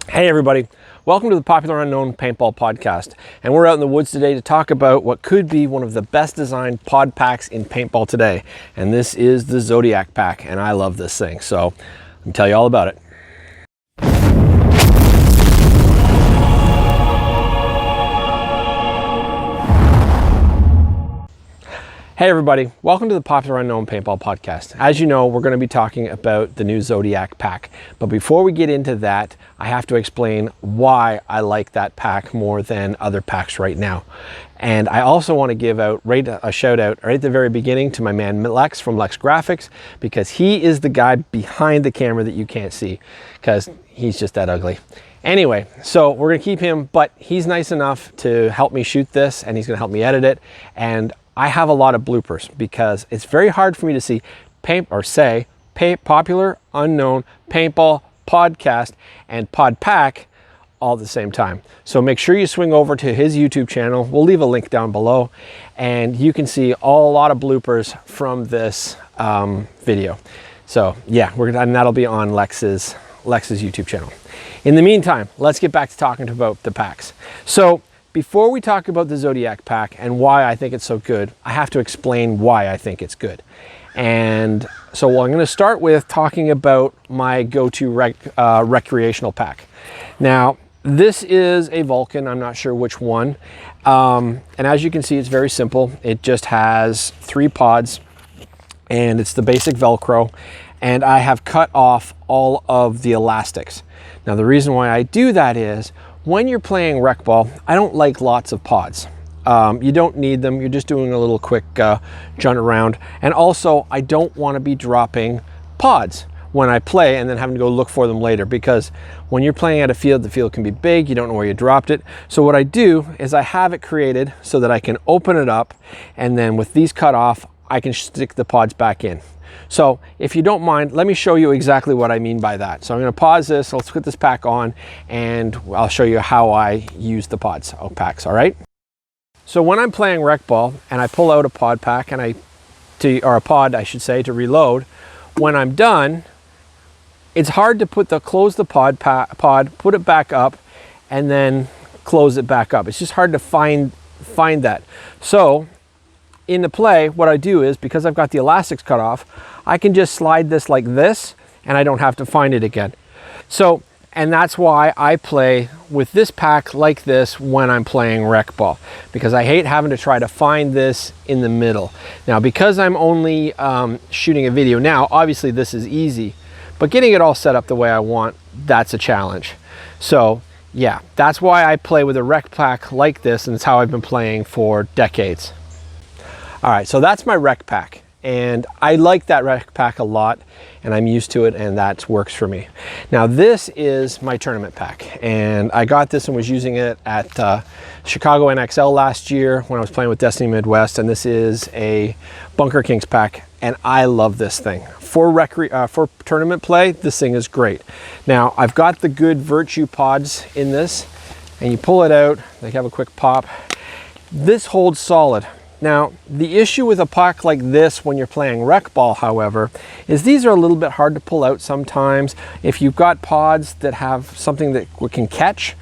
Hey everybody, welcome to the Popular Unknown Paintball Podcast. And we're out in the woods today to talk about what could be one of the best designed pod packs in paintball today. And this is the Zodiac pack, and I love this thing. So let me tell you all about it. Hey everybody, welcome to the Popular Unknown Paintball Podcast. As you know, we're going to be talking about the new Zodiac pack. But before we get into that, I have to explain why I like that pack more than other packs right now. And I also want to give out a shout out right at the very beginning to my man Lex from Lex Graphics, because he is the guy behind the camera that you can't see because he's just that ugly. Anyway, so we're going to keep him, but he's nice enough to help me shoot this and he's going to help me edit it. And I have a lot of bloopers because it's very hard for me to see Popular Unknown Paintball Podcast and Pod Pack all at the same time. So make sure you swing over to his YouTube channel. We'll leave a link down below and you can see a lot of bloopers from this video. So yeah, and that'll be on Lex's YouTube channel. In the meantime, let's get back to talking about the packs. So before we talk about the Zodiac pack and why I think it's so good, I have to explain why I think it's good. And so I'm going to start with talking about my go-to recreational pack. Now, this is a Vulcan, I'm not sure which one. And as you can see, it's very simple. It just has 3 pods and it's the basic Velcro. And I have cut off all of the elastics. Now, the reason why I do that is when you're playing rec ball, I don't like lots of pods. You don't need them. You're just doing a little quick jaunt around. And also, I don't want to be dropping pods when I play and then having to go look for them later, because when you're playing at a field, the field can be big. You don't know where you dropped it. So what I do is I have it created so that I can open it up, and then with these cut off, I can stick the pods back in. So if you don't mind, let me show you exactly what I mean by that. So I'm going to pause this, let's put this pack on, and I'll show you how I use the packs, all right? So when I'm playing rec ball and I pull out a pod pack or a pod, I should say, to reload, when I'm done, it's hard to close the pod, put it back up, and then close it back up. It's just hard to find that. So in the play, what I do is, because I've got the elastics cut off, I can just slide this like this and I don't have to find it again. So, and that's why I play with this pack like this when I'm playing rec ball, because I hate having to try to find this in the middle. Now, because I'm only shooting a video now, obviously this is easy, but getting it all set up the way I want, that's a challenge. So yeah, that's why I play with a rec pack like this, and it's how I've been playing for decades. All right, so that's my rec pack, and I like that rec pack a lot, and I'm used to it, and that works for me. Now, this is my tournament pack, and I got this and was using it at Chicago NXL last year when I was playing with Destiny Midwest, and this is a Bunker Kings pack, and I love this thing. For tournament play, this thing is great. Now, I've got the good Virtue pods in this, and you pull it out, they have a quick pop. This holds solid. Now, the issue with a pack like this when you're playing rec ball, however, is these are a little bit hard to pull out sometimes. If you've got pods that have something that can catch,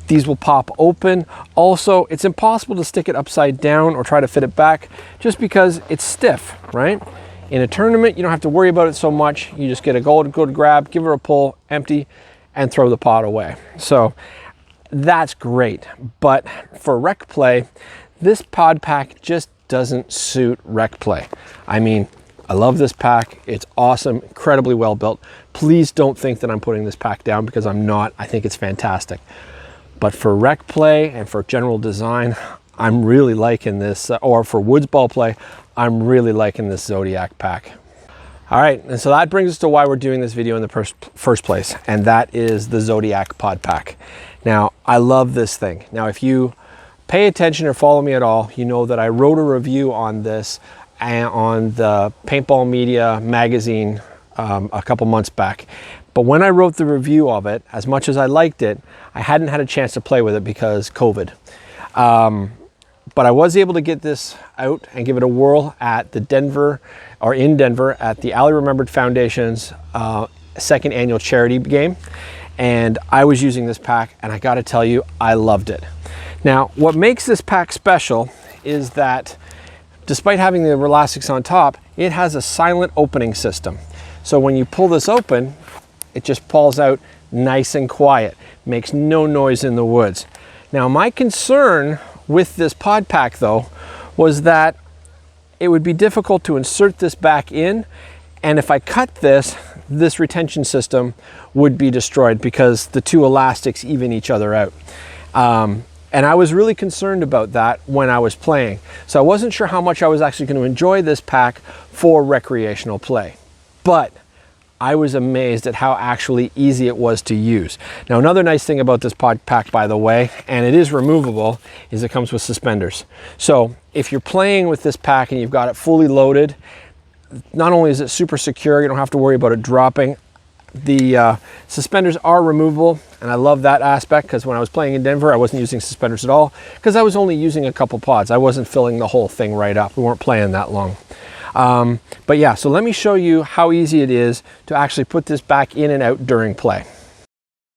these will pop open. Also, it's impossible to stick it upside down or try to fit it back just because it's stiff, right? In a tournament, you don't have to worry about it so much. You just get a go to grab, give her a pull, empty, and throw the pod away. So that's great. But for rec play, this pod pack just doesn't suit rec play. I mean, I love this pack. It's awesome, incredibly well built. Please don't think that I'm putting this pack down, because I'm not. I think it's fantastic. But for rec play and for general design, I'm really liking this, or for woods ball play, I'm really liking this Zodiac pack. All right, and so that brings us to why we're doing this video in the first place, and that is the Zodiac Pod Pack. Now, I love this thing. Now, if you pay attention or follow me at all, you know that I wrote a review on this on the Paintball Media magazine a couple months back. But when I wrote the review of it, as much as I liked it, I hadn't had a chance to play with it because COVID. But I was able to get this out and give it a whirl at in Denver at the Ali Remembered Foundation's second annual charity game. and I was using this pack, and I gotta tell you, I loved it. Now, what makes this pack special is that despite having the elastics on top, it has a silent opening system. So when you pull this open, it just falls out nice and quiet, makes no noise in the woods. Now, my concern with this pod pack though was that it would be difficult to insert this back in, and if I cut this retention system would be destroyed because the two elastics even each other out. And I was really concerned about that when I was playing. So I wasn't sure how much I was actually going to enjoy this pack for recreational play. But I was amazed at how actually easy it was to use. Now, another nice thing about this pod pack, by the way, and it is removable, is it comes with suspenders. So if you're playing with this pack and you've got it fully loaded, not only is it super secure, you don't have to worry about it dropping. The suspenders are removable, and I love that aspect because when I was playing in Denver, I wasn't using suspenders at all because I was only using a couple pods. I wasn't filling the whole thing right up. We weren't playing that long. But yeah, so let me show you how easy it is to actually put this back in and out during play.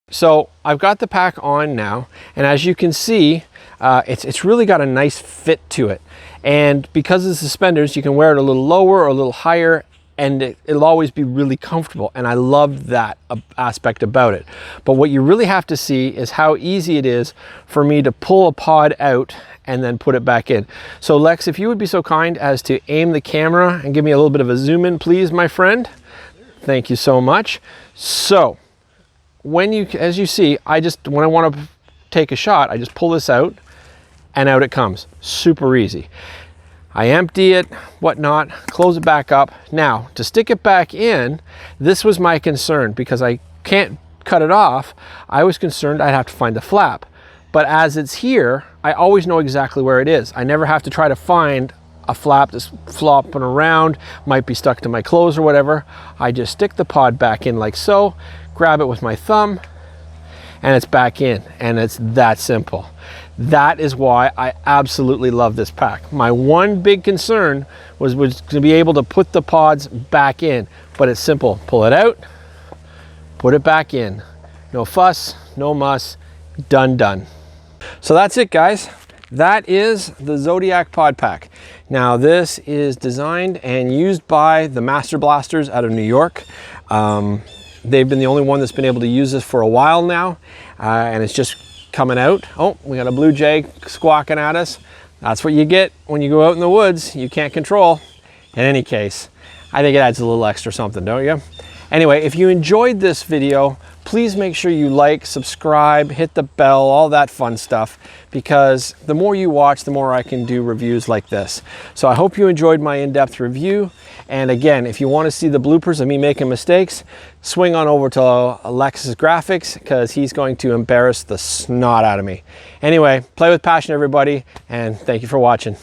So I've got the pack on now, and as you can see, it's really got a nice fit to it. And because of the suspenders, you can wear it a little lower or a little higher, and it'll always be really comfortable. And I love that aspect about it. But what you really have to see is how easy it is for me to pull a pod out and then put it back in. So Lex, if you would be so kind as to aim the camera and give me a little bit of a zoom in, please, my friend. Thank you so much. So when as you see, when I want to take a shot, I just pull this out and out it comes. Super easy. I empty it, whatnot, close it back up. Now, to stick it back in, this was my concern because I can't cut it off. I was concerned I'd have to find the flap. But as it's here, I always know exactly where it is. I never have to try to find a flap that's flopping around, might be stuck to my clothes or whatever. I just stick the pod back in like so, grab it with my thumb, and it's back in, and it's that simple. That is why I absolutely love this pack. My one big concern was to be able to put the pods back in, but it's simple. Pull it out, put it back in. No fuss, no muss, done. So that's it, guys. That is the Zodiac Pod Pack. Now, this is designed and used by the Master Blasters out of New York. They've been the only one that's been able to use this for a while now, and it's just coming out. Oh, we got a blue jay squawking at us. That's what you get when you go out in the woods. You can't control. In any case, I think it adds a little extra something, don't you? Anyway, if you enjoyed this video, please make sure you like, subscribe, hit the bell, all that fun stuff, because the more you watch, the more I can do reviews like this. So I hope you enjoyed my in-depth review. And again, if you want to see the bloopers of me making mistakes, swing on over to Alexis Graphics because he's going to embarrass the snot out of me. Anyway, play with passion, everybody, and thank you for watching.